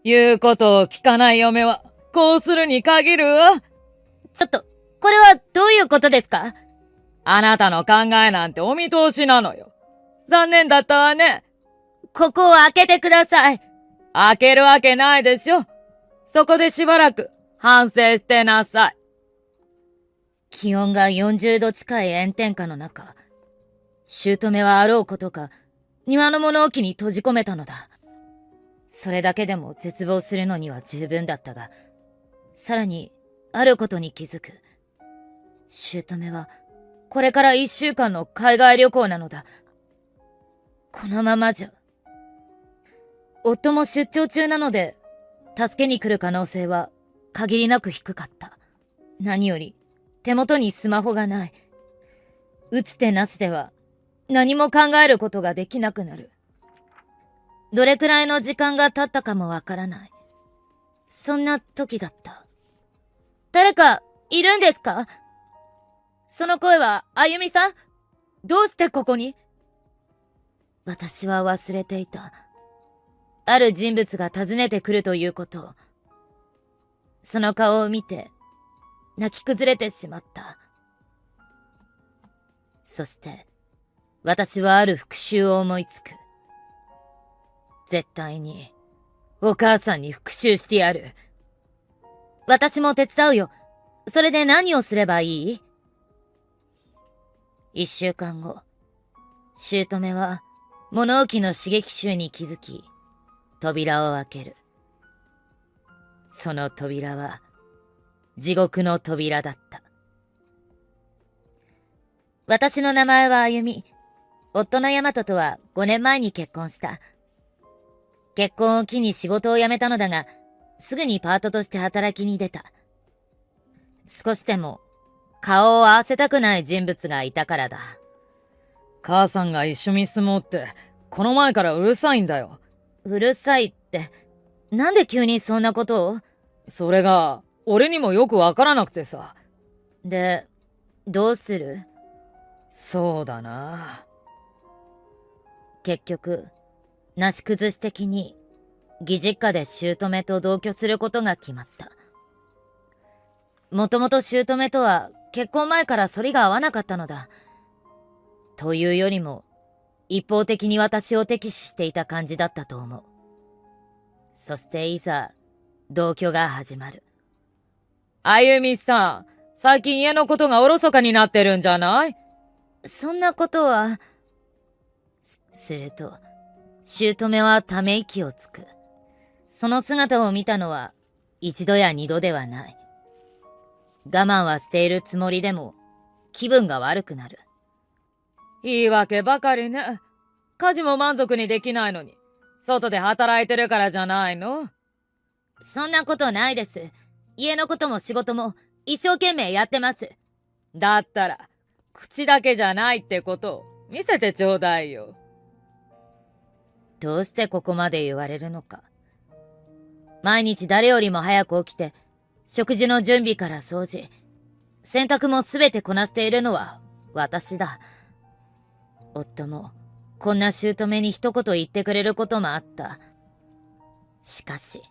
言うことを聞かない嫁は、こうするに限るわ。ちょっと、これはどういうことですか？あなたの考えなんてお見通しなのよ。残念だったわね。ここを開けてください。開けるわけないでしょ。そこでしばらく反省してなさい。気温が40度近い炎天下の中、姑はあろうことか、庭の物置に閉じ込めたのだ。それだけでも絶望するのには十分だったが、さらに、あることに気づく。姑は、これから1週間の海外旅行なのだ。このままじゃ。夫も出張中なので、助けに来る可能性は限りなく低かった。何より、手元にスマホがない。打つ手なしでは、何も考えることができなくなる。どれくらいの時間が経ったかもわからない。そんな時だった。誰か、いるんですか？その声は、あゆみさん？どうしてここに？私は忘れていた。ある人物が訪ねてくるということを。その顔を見て、泣き崩れてしまった。そして、私はある復讐を思いつく。絶対に、お母さんに復讐してやる。私も手伝うよ。それで何をすればいい？1週間後、姑は物置の刺激臭に気づき、扉を開ける。その扉は、地獄の扉だった。私の名前はあゆみ。夫のヤマトとは5年前に結婚した。結婚を機に仕事を辞めたのだが、すぐにパートとして働きに出た。少しでも顔を合わせたくない人物がいたからだ。母さんが一緒に住もうって、この前からうるさいんだよ。うるさいって、なんで急にそんなことを？それが、俺にもよくわからなくてさ。で、どうする？そうだな。結局、なし崩し的に、義実家で姑と同居することが決まった。もともと姑とは結婚前から反りが合わなかったのだ。というよりも、一方的に私を敵視していた感じだったと思う。そしていざ、同居が始まる。あゆみさん、最近家のことがおろそかになってるんじゃない？そんなことは。すると、姑はため息をつく。その姿を見たのは、一度や二度ではない。我慢はしているつもりでも、気分が悪くなる。言い訳ばかりね。家事も満足にできないのに、外で働いてるからじゃないの？そんなことないです。家のことも仕事も一生懸命やってます。だったら、口だけじゃないってことを見せてちょうだいよ。どうしてここまで言われるのか。毎日誰よりも早く起きて、食事の準備から掃除、洗濯もすべてこなしているのは私だ。夫もこんな姑に一言言ってくれることもあった。しかし。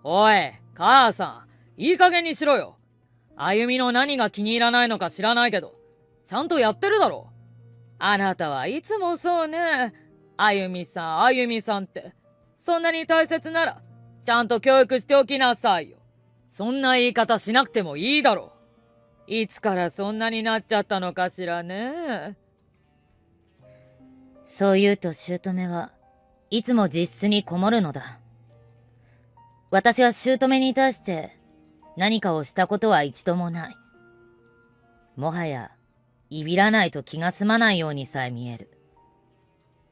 おい、母さん、いい加減にしろよ。あゆみの何が気に入らないのか知らないけど、ちゃんとやってるだろ。あなたはいつもそうね。あゆみさん、あゆみさんって。そんなに大切なら、ちゃんと教育しておきなさいよ。そんな言い方しなくてもいいだろう。いつからそんなになっちゃったのかしらね。そう言うと姑はいつも自室にこもるのだ。私は姑に対して何かをしたことは一度もない。もはや、いびらないと気が済まないようにさえ見える。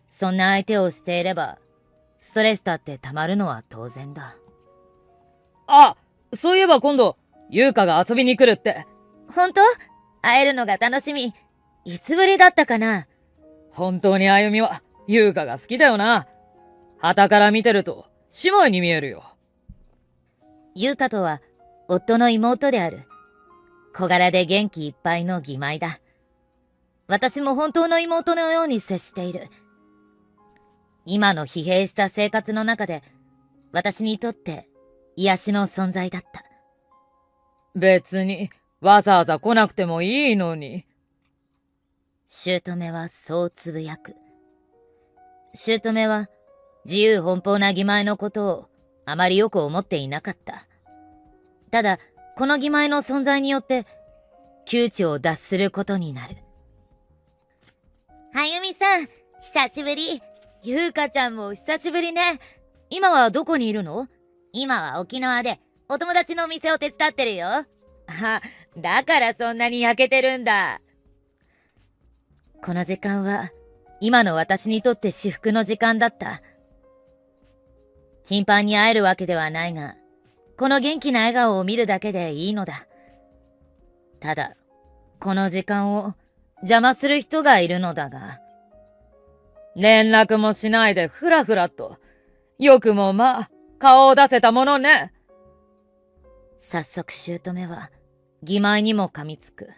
そんな相手をしていれば、ストレスだってたまるのは当然だ。あ、そういえば今度、優香が遊びに来るって。本当？会えるのが楽しみ。いつぶりだったかな？本当にあゆみは、優香が好きだよな。傍から見てると、姉妹に見えるよ。優香とは、夫の妹である。小柄で元気いっぱいの義妹だ。私も本当の妹のように接している。今の疲弊した生活の中で、私にとって癒しの存在だった。別にわざわざ来なくてもいいのに。姑はそうつぶやく。姑は自由奔放な義妹のことをあまりよく思っていなかった。ただ、この義妹の存在によって窮地を脱することになる。はゆみさん、久しぶり。ゆうかちゃんも久しぶりね。今はどこにいるの？今は沖縄でお友達のお店を手伝ってるよ。あ、だからそんなに焼けてるんだ。この時間は今の私にとって至福の時間だった。頻繁に会えるわけではないが、この元気な笑顔を見るだけでいいのだ。ただ、この時間を邪魔する人がいるのだが。連絡もしないでふらふらと。よくもまあ、顔を出せたものね。早速姑は、義妹にも噛みつく。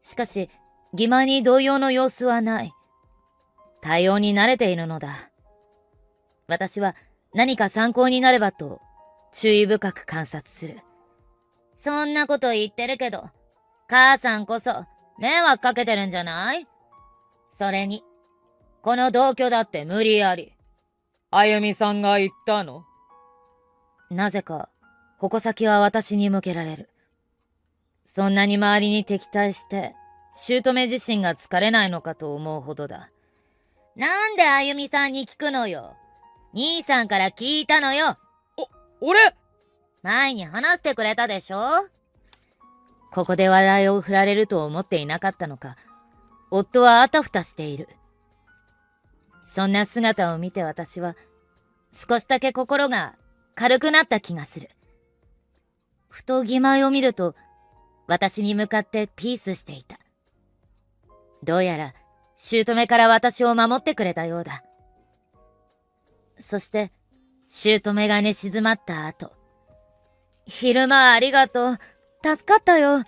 しかし、義妹に同様の様子はない。対応に慣れているのだ。私は何か参考になればと、注意深く観察する。そんなこと言ってるけど、母さんこそ迷惑かけてるんじゃない？それに、この同居だって無理やり。あゆみさんが言ったの？なぜか、矛先は私に向けられる。そんなに周りに敵対して、姑自身が疲れないのかと思うほどだ。なんであゆみさんに聞くのよ。兄さんから聞いたのよ。俺？前に話してくれたでしょ？ここで話題を振られると思っていなかったのか、夫はあたふたしている。そんな姿を見て私は、少しだけ心が軽くなった気がする。ふと義妹を見ると、私に向かってピースしていた。どうやら、姑から私を守ってくれたようだ。そして、姑が寝静まった後、昼間ありがとう。助かったよ。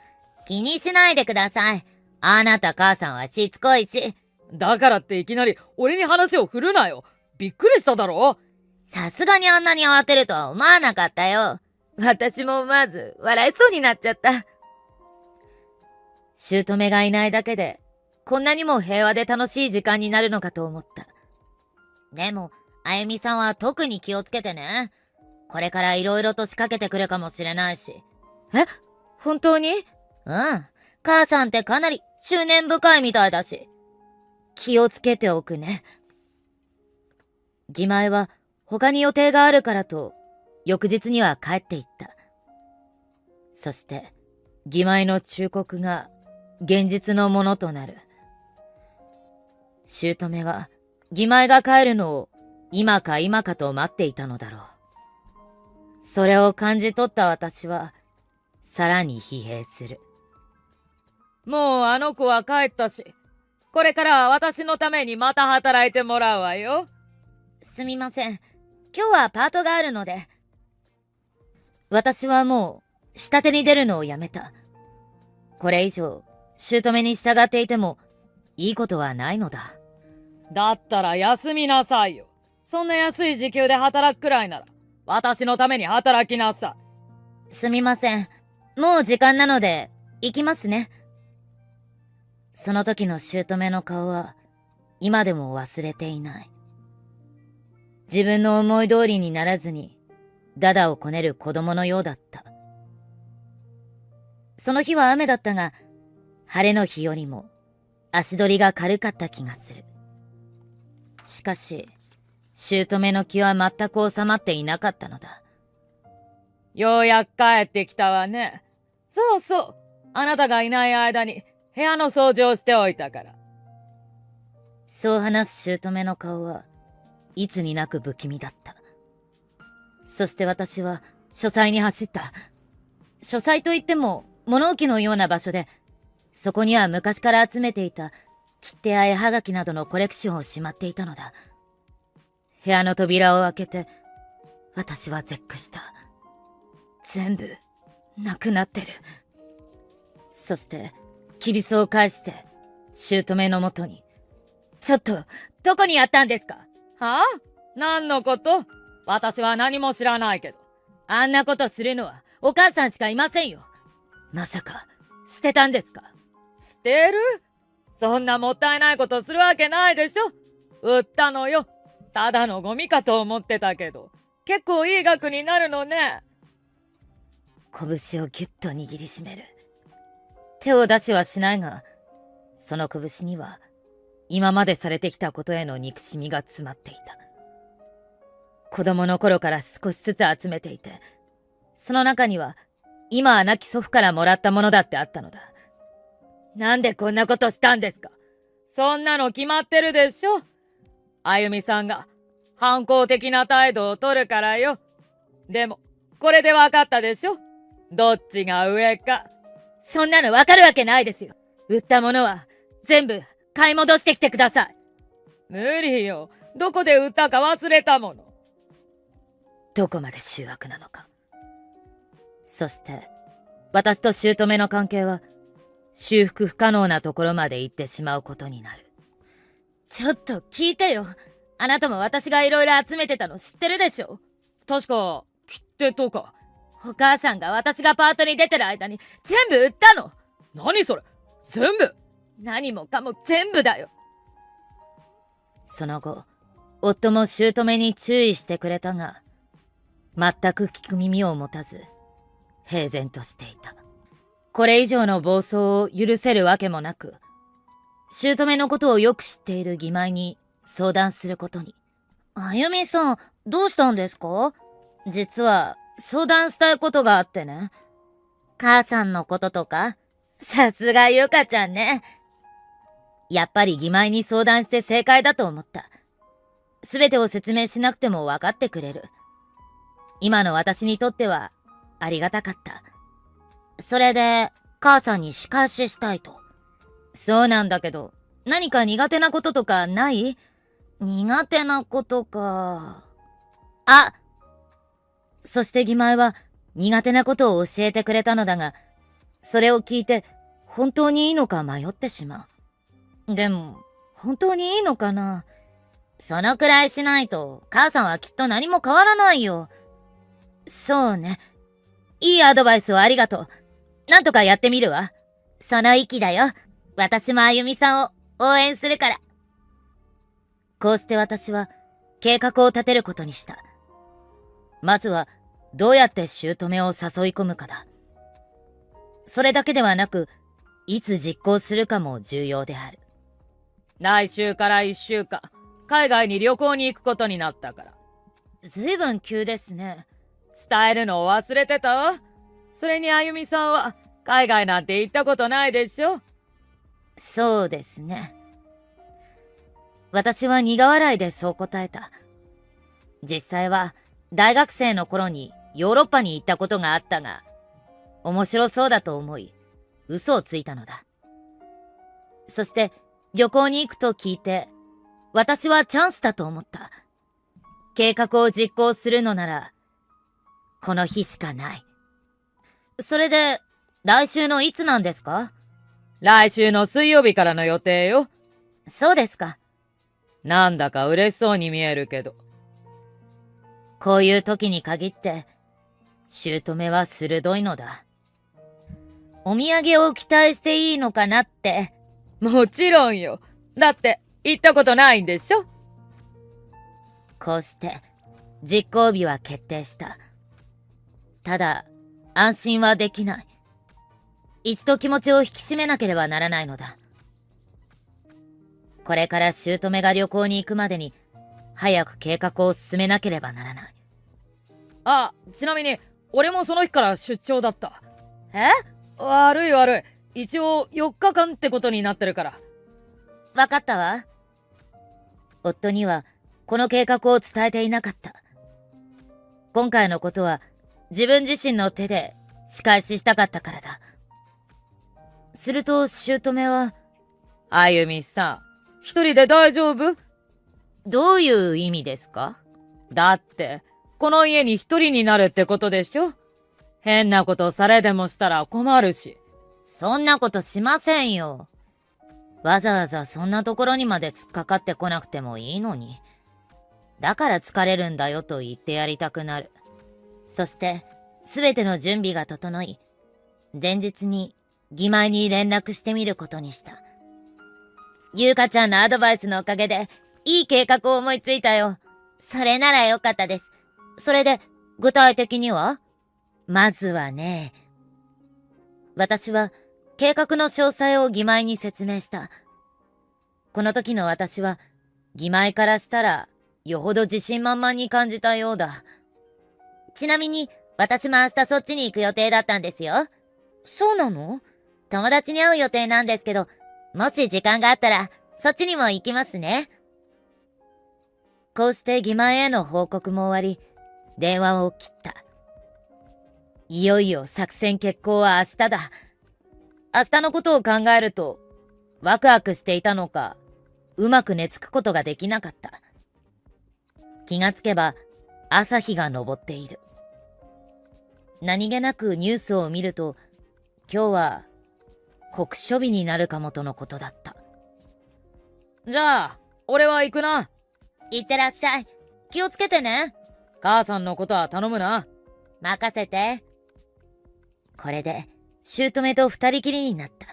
気にしないでください。あなた母さんはしつこいし。だからっていきなり俺に話を振るなよ。びっくりしただろ？さすがにあんなに慌てるとは思わなかったよ。私もまず笑いそうになっちゃった。姑がいないだけで、こんなにも平和で楽しい時間になるのかと思った。でも、あゆみさんは特に気をつけてね。これからいろいろと仕掛けてくるかもしれないし。え？本当に？うん。母さんってかなり執念深いみたいだし。気をつけておくね。義妹は他に予定があるからと、翌日には帰っていった。そして、義妹の忠告が現実のものとなる。姑は義妹が帰るのを今か今かと待っていたのだろう。それを感じ取った私は、さらに疲弊する。もうあの子は帰ったし、これからは私のためにまた働いてもらうわよ。すみません。今日はパートがあるので。私はもう、下手に出るのをやめた。これ以上、姑に従っていても、いいことはないのだ。だったら休みなさいよ。そんな安い時給で働くくらいなら、私のために働きなさい。すみません。もう時間なので、行きますね。その時の姑の顔は、今でも忘れていない。自分の思い通りにならずに、ダダをこねる子供のようだった。その日は雨だったが、晴れの日よりも足取りが軽かった気がする。しかし、姑の気は全く収まっていなかったのだ。ようやく帰ってきたわね。そうそう。あなたがいない間に部屋の掃除をしておいたから。そう話す姑の顔はいつになく不気味だった。そして私は書斎に走った。書斎といっても物置のような場所で、そこには昔から集めていた切手や絵はがきなどのコレクションをしまっていたのだ。部屋の扉を開けて、私は絶句した。全部、なくなってる。そして、きびすを返して、姑のもとに。ちょっと、どこにやったんですか？はあ？何のこと？私は何も知らないけど。あんなことするのはお母さんしかいませんよ。まさか、捨てたんですか？捨てる？そんなもったいないことするわけないでしょ。売ったのよ。ただのゴミかと思ってたけど、結構いい額になるのね。拳をぎゅっと握りしめる。手を出しはしないが、その拳には今までされてきたことへの憎しみが詰まっていた。子供の頃から少しずつ集めていて、その中には今は亡き祖父からもらったものだってあったのだ。なんでこんなことしたんですか？そんなの決まってるでしょ。あゆみさんが反抗的な態度を取るからよ。でも、これでわかったでしょ。どっちが上か。そんなのわかるわけないですよ。売ったものは全部買い戻してきてください。無理よ。どこで売ったか忘れたもの。どこまで醜悪なのか。そして、私と姑の関係は修復不可能なところまで行ってしまうことになる。ちょっと聞いてよ。あなたも私がいろいろ集めてたの知ってるでしょ？確か、切手とか。お母さんが私がパートに出てる間に全部売ったの。何それ？全部？何もかも全部だよ。その後、夫も姑に注意してくれたが、全く聞く耳を持たず、平然としていた。これ以上の暴走を許せるわけもなく、姑のことをよく知っている義妹に相談することに。あゆみさん、どうしたんですか？実は相談したいことがあってね。母さんのこととか？さすがゆかちゃんね。やっぱり義妹に相談して正解だと思った。すべてを説明しなくても分かってくれる。今の私にとってはありがたかった。それで母さんに仕返ししたいと。そうなんだけど、何か苦手なこととかない？苦手なことか。あ！そして義妹は苦手なことを教えてくれたのだが、それを聞いて本当にいいのか迷ってしまう。でも、本当にいいのかな？そのくらいしないと母さんはきっと何も変わらないよ。そうね。いいアドバイスをありがとう。なんとかやってみるわ。その意気だよ。私もあゆみさんを応援するから。こうして私は計画を立てることにした。まずはどうやって姑を誘い込むかだ。それだけではなく、いつ実行するかも重要である。来週から1週間、海外に旅行に行くことになったから。ずいぶん急ですね。伝えるのを忘れてたわ。それにあゆみさんは海外なんて行ったことないでしょ。そうですね。私は苦笑いでそう答えた。実際は大学生の頃にヨーロッパに行ったことがあったが、面白そうだと思い、嘘をついたのだ。そして旅行に行くと聞いて、私はチャンスだと思った。計画を実行するのなら、この日しかない。それで、来週のいつなんですか？来週の水曜日からの予定よ。そうですか。なんだか嬉しそうに見えるけど。こういう時に限って、姑は鋭いのだ。お土産を期待していいのかなって。もちろんよ。だって行ったことないんでしょ。こうして実行日は決定した。ただ安心はできない。一度気持ちを引き締めなければならないのだ。これから姑が旅行に行くまでに早く計画を進めなければならない。あ、ちなみに俺もその日から出張だった。え？悪い悪い。一応4日間ってことになってるから。わかったわ。夫にはこの計画を伝えていなかった。今回のことは自分自身の手で仕返ししたかったからだ。すると姑は、あゆみさん、一人で大丈夫？どういう意味ですか？だって、この家に一人になるってことでしょ？変なことされでもしたら困るし。そんなことしませんよ。わざわざそんなところにまで突っかかってこなくてもいいのに。だから疲れるんだよと言ってやりたくなる。そして、すべての準備が整い、前日に義妹に連絡してみることにした。優香ちゃんのアドバイスのおかげで、いい計画を思いついたよ。それならよかったです。それで、具体的には？まずはね、私は計画の詳細を義妹に説明した。この時の私は、義妹からしたら、よほど自信満々に感じたようだ。ちなみに、私も明日そっちに行く予定だったんですよ。そうなの？友達に会う予定なんですけど、もし時間があったら、そっちにも行きますね。こうして義妹への報告も終わり、電話を切った。いよいよ作戦決行は明日だ。明日のことを考えると、ワクワクしていたのか、うまく寝つくことができなかった。気がつけば、朝日が昇っている。何気なくニュースを見ると、今日は酷暑日になるかもとのことだった。じゃあ、俺は行くな。いってらっしゃい。気をつけてね。母さんのことは頼むな。任せて。これで、姑と二人きりになった。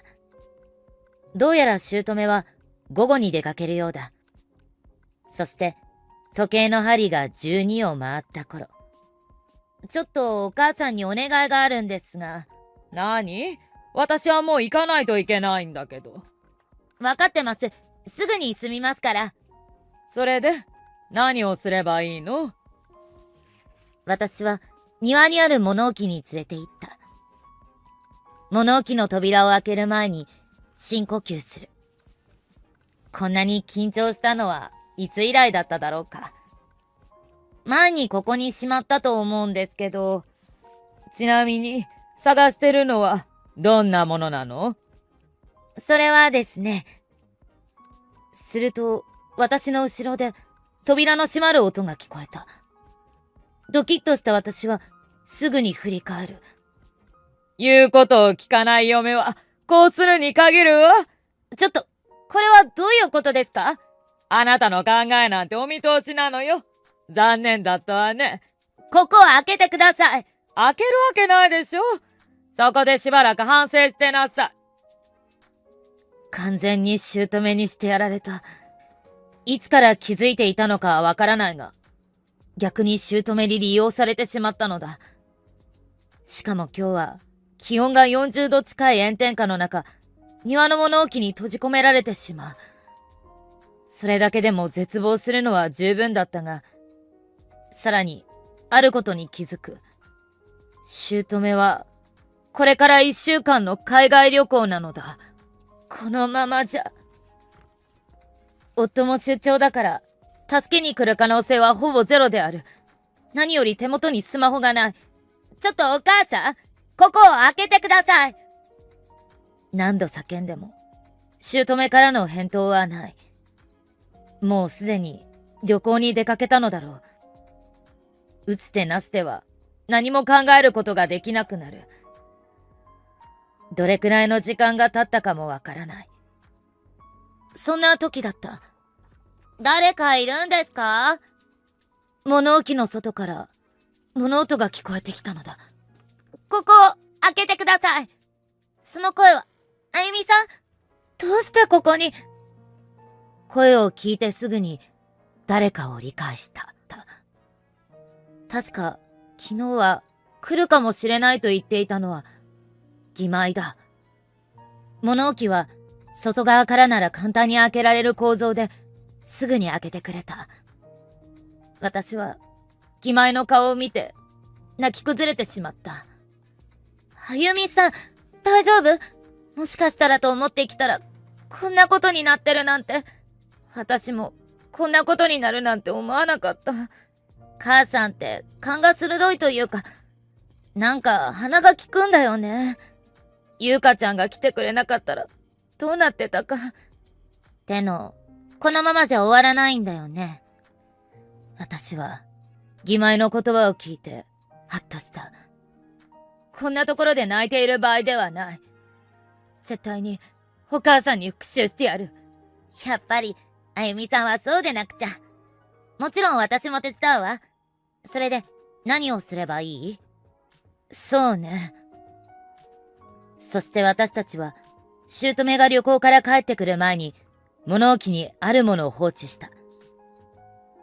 どうやら姑は午後に出かけるようだ。そして、時計の針が12を回った頃。ちょっとお母さんにお願いがあるんですが。何？私はもう行かないといけないんだけど。わかってます。すぐに済みますから。それで、何をすればいいの？私は庭にある物置に連れて行った。物置の扉を開ける前に深呼吸する。こんなに緊張したのはいつ以来だっただろうか。前にここにしまったと思うんですけど。ちなみに、探してるのはどんなものなの？それはですね。すると、私の後ろで扉の閉まる音が聞こえた。ドキッとした私はすぐに振り返る。言うことを聞かない嫁は、こうするに限るわ。ちょっと、これはどういうことですか？あなたの考えなんてお見通しなのよ。残念だったわね。ここを開けてください。開けるわけないでしょ。そこでしばらく反省してなさい。完全に姑にしてやられた。いつから気づいていたのかはわからないが、逆に姑に利用されてしまったのだ。しかも今日は気温が40度近い炎天下の中、庭の物置に閉じ込められてしまう。それだけでも絶望するのは十分だったが、さらにあることに気づく。姑はこれから1週間の海外旅行なのだ。このままじゃ。夫も出張だから、助けに来る可能性はほぼゼロである。何より手元にスマホがない。ちょっとお母さん、ここを開けてください。何度叫んでも、姑からの返答はない。もうすでに旅行に出かけたのだろう。打つ手なしでは何も考えることができなくなる。どれくらいの時間が経ったかもわからない。そんな時だった。誰かいるんですか？物置の外から物音が聞こえてきたのだ。ここを開けてください。その声は、あゆみさん？どうしてここに？声を聞いてすぐに誰かを理解した。確か昨日は来るかもしれないと言っていたのは義妹だ。物置は外側からなら簡単に開けられる構造ですぐに開けてくれた。私は義妹の顔を見て泣き崩れてしまった。あゆみさん、大丈夫？もしかしたらと思ってきたらこんなことになってるなんて。私もこんなことになるなんて思わなかった。母さんって勘が鋭いというか、なんか鼻が利くんだよね。優香ちゃんが来てくれなかったらどうなってたか。での、このままじゃ終わらないんだよね。私は義妹の言葉を聞いてハッとした。こんなところで泣いている場合ではない。絶対にお母さんに復讐してやる。やっぱりあゆみさんはそうでなくちゃ。もちろん私も手伝うわ。それで、何をすればいい？そうね。そして私たちは、姑が旅行から帰ってくる前に、物置にあるものを放置した。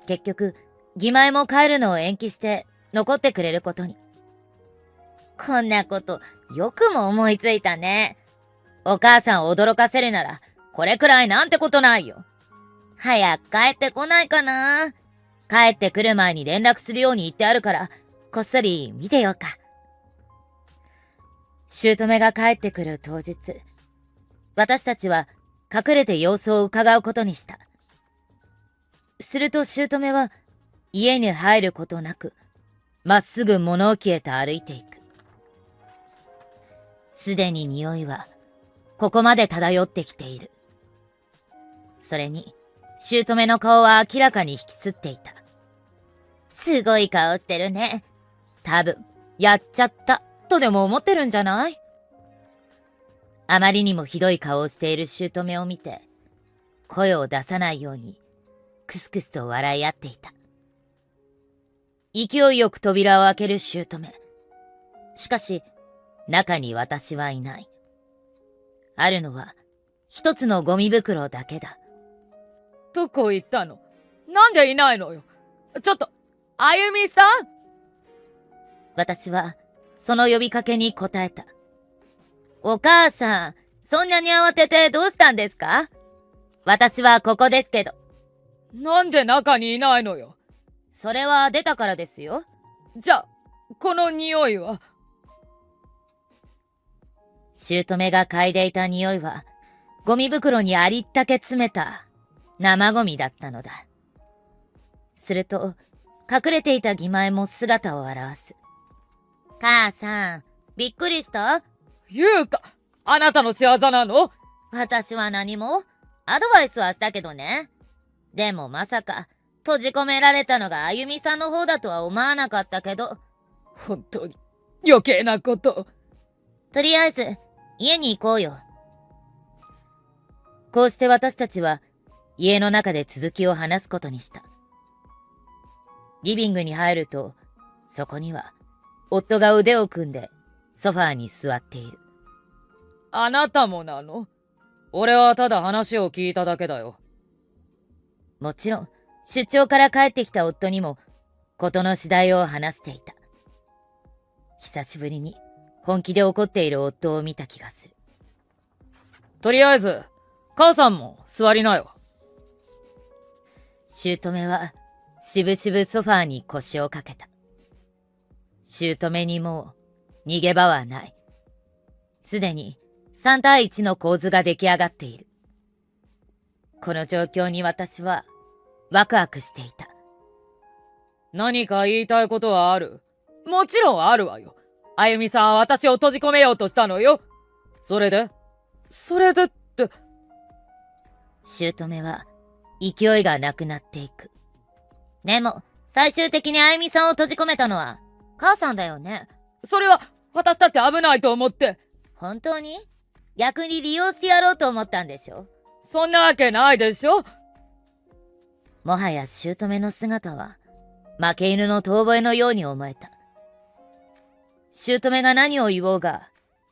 結局、義妹も帰るのを延期して、残ってくれることに。こんなこと、よくも思いついたね。お母さんを驚かせるなら、これくらいなんてことないよ。早く帰ってこないかな。帰ってくる前に連絡するように言ってあるから、こっそり見てようか。姑が帰ってくる当日、私たちは隠れて様子を伺うことにした。すると姑は家に入ることなく、まっすぐ物置へと歩いていく。すでに匂いはここまで漂ってきている。それに、姑の顔は明らかに引きつっていた。すごい顔してるね。多分、やっちゃった、とでも思ってるんじゃない？あまりにもひどい顔をしている姑を見て、声を出さないように、クスクスと笑い合っていた。勢いよく扉を開ける姑。しかし、中に私はいない。あるのは、一つのゴミ袋だけだ。どこ行ったの？なんでいないのよ。ちょっと、あゆみさん。私は、その呼びかけに答えた。お母さん、そんなに慌ててどうしたんですか？私はここですけど。なんで中にいないのよ。それは出たからですよ。じゃあ、この匂いは？姑が嗅いでいた匂いは、ゴミ袋にありったけ詰めた生ゴミだったのだ。すると、隠れていた義妹も姿を現す。母さん、びっくりした？ゆうか、あなたの仕業なの？私は何も。アドバイスはしたけどね。でもまさか、閉じ込められたのがあゆみさんの方だとは思わなかったけど。本当に、余計なこと。とりあえず、家に行こうよ。こうして私たちは、家の中で続きを話すことにした。リビングに入ると、そこには、夫が腕を組んで、ソファーに座っている。あなたもなの？俺はただ話を聞いただけだよ。もちろん、出張から帰ってきた夫にも、事の次第を話していた。久しぶりに、本気で怒っている夫を見た気がする。とりあえず、母さんも座りなよ。姑は、しぶしぶソファーに腰をかけた。姑にもう、逃げ場はない。すでに、3対1の構図が出来上がっている。この状況に私は、ワクワクしていた。何か言いたいことはある？もちろんあるわよ。あゆみさんは私を閉じ込めようとしたのよ。それでって。姑は、勢いがなくなっていく。でも、最終的にあゆみさんを閉じ込めたのは、母さんだよね。それは、私だって危ないと思って。本当に？逆に利用してやろうと思ったんでしょ？そんなわけないでしょ。もはや姑の姿は、負け犬の遠吠えのように思えた。姑が何を言おうが、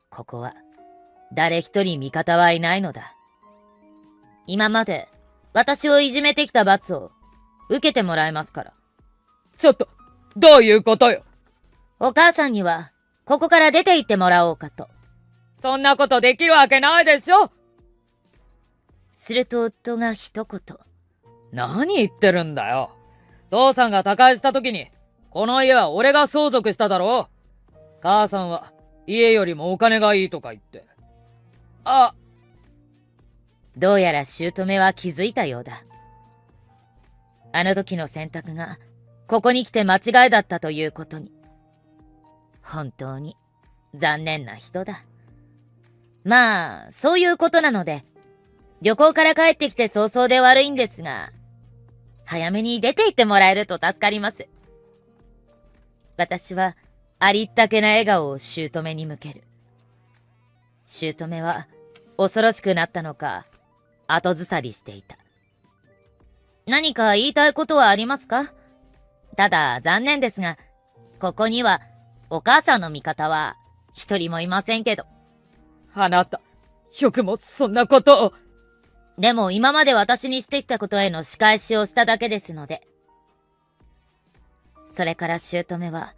ここは、誰一人味方はいないのだ。今まで、私をいじめてきた罰を、受けてもらいますから。ちょっと、どういうことよ。お母さんには、ここから出て行ってもらおうかと。そんなことできるわけないでしょ。すると夫が一言。何言ってるんだよ。父さんが他界した時に、この家は俺が相続しただろう。母さんは、家よりもお金がいいとか言って。どうやら姑は気づいたようだ。あの時の選択が、ここに来て間違いだったということに。本当に、残念な人だ。まあ、そういうことなので、旅行から帰ってきて早々で悪いんですが、早めに出て行ってもらえると助かります。私は、ありったけな笑顔を姑に向ける。姑は、恐ろしくなったのか、後ずさりしていた。何か言いたいことはありますか？ただ残念ですが、ここにはお母さんの味方は一人もいませんけど。あなた、よくもそんなことを。でも今まで私にしてきたことへの仕返しをしただけですので。それから姑は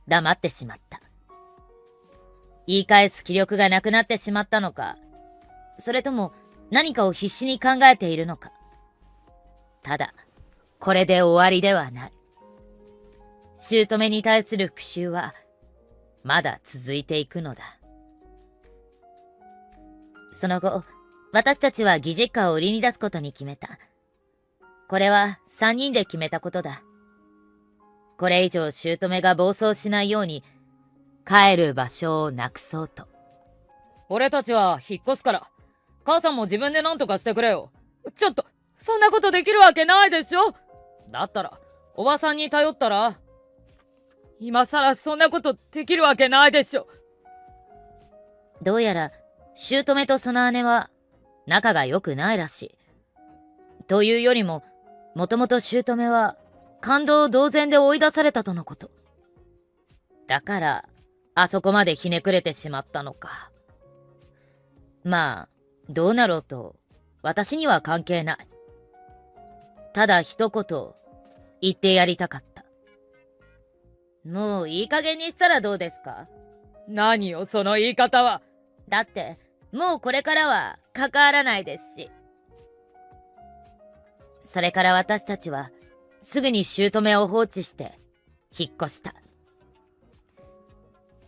黙ってしまった。言い返す気力がなくなってしまったのか、それとも何かを必死に考えているのか。ただ、これで終わりではない。姑に対する復讐はまだ続いていくのだ。その後、私たちは義実家を売りに出すことに決めた。これは3人で決めたことだ。これ以上姑が暴走しないように帰る場所をなくそうと。俺たちは引っ越すから、母さんも自分で何とかしてくれよ。ちょっと、そんなことできるわけないでしょ。だったら、おばさんに頼ったら。今さらそんなことできるわけないでしょ。どうやら、姑とその姉は仲が良くないらしい。というよりも、もともと姑は感動同然で追い出されたとのこと。だから、あそこまでひねくれてしまったのか。まあ、どうなろうと、私には関係ない。ただ一言、言ってやりたかった。もういい加減にしたらどうですか？何よ、その言い方は。だって、もうこれからは関わらないですし。それから私たちは、すぐに姑を放置して、引っ越した。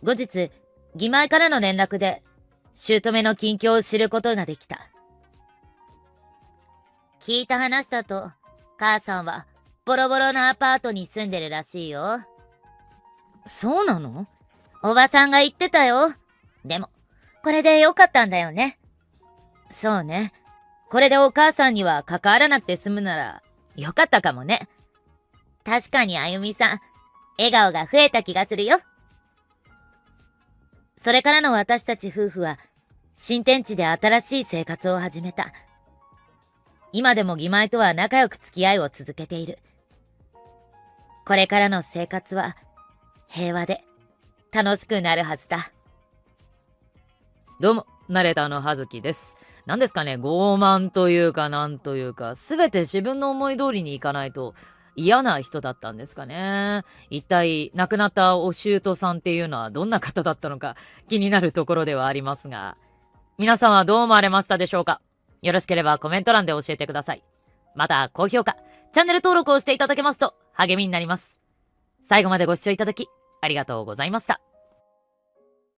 後日、義妹からの連絡で、姑の近況を知ることができた。聞いた話だと、母さんは、ボロボロのアパートに住んでるらしいよ。そうなの？おばさんが言ってたよ。でも、これでよかったんだよね。そうね。これでお母さんには関わらなくて済むなら、よかったかもね。確かにあゆみさん、笑顔が増えた気がするよ。それからの私たち夫婦は、新天地で新しい生活を始めた。今でも義妹とは仲良く付き合いを続けている。これからの生活は、平和で、楽しくなるはずだ。どうも、ナレーターの葉月です。何ですかね、傲慢というかなんというか、すべて自分の思い通りにいかないと嫌な人だったんですかね。一体、亡くなったお舅さんっていうのはどんな方だったのか気になるところではありますが、皆さんはどう思われましたでしょうか？よろしければコメント欄で教えてください。また、高評価、チャンネル登録をしていただけますと励みになります。最後までご視聴いただき、ありがとうございました。